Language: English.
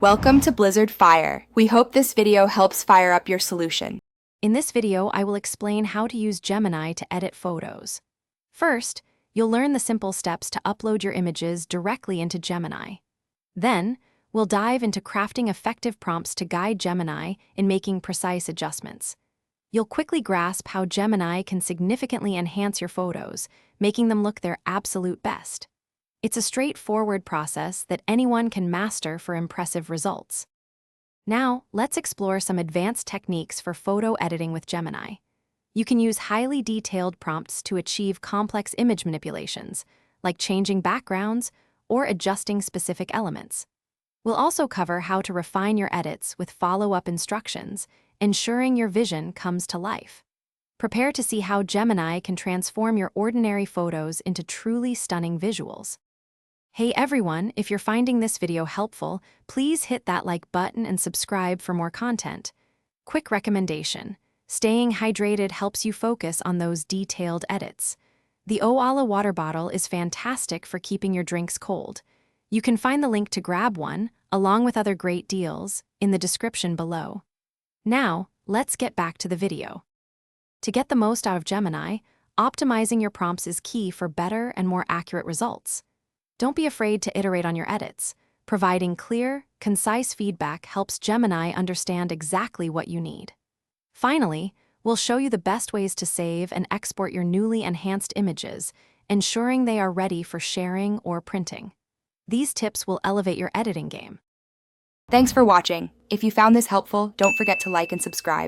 Welcome to Blizzard Fire. We hope this video helps fire up your solution. In this video, I will explain how to use Gemini to edit photos. First, you'll learn the simple steps to upload your images directly into Gemini. Then, we'll dive into crafting effective prompts to guide Gemini in making precise adjustments. You'll quickly grasp how Gemini can significantly enhance your photos, making them look their absolute best. It's a straightforward process that anyone can master for impressive results. Now, let's explore some advanced techniques for photo editing with Gemini. You can use highly detailed prompts to achieve complex image manipulations, like changing backgrounds or adjusting specific elements. We'll also cover how to refine your edits with follow-up instructions, ensuring your vision comes to life. Prepare to see how Gemini can transform your ordinary photos into truly stunning visuals. Hey everyone, if you're finding this video helpful, please hit that like button and subscribe for more content. Quick recommendation: staying hydrated helps you focus on those detailed edits. The Oala water bottle is fantastic for keeping your drinks cold. You can find the link to grab one, along with other great deals, in the description below. Now, let's get back to the video. To get the most out of Gemini, optimizing your prompts is key for better and more accurate results. Don't be afraid to iterate on your edits. Providing clear, concise feedback helps Gemini understand exactly what you need. Finally, we'll show you the best ways to save and export your newly enhanced images, ensuring they are ready for sharing or printing. These tips will elevate your editing game. Thanks for watching. If you found this helpful, don't forget to like and subscribe.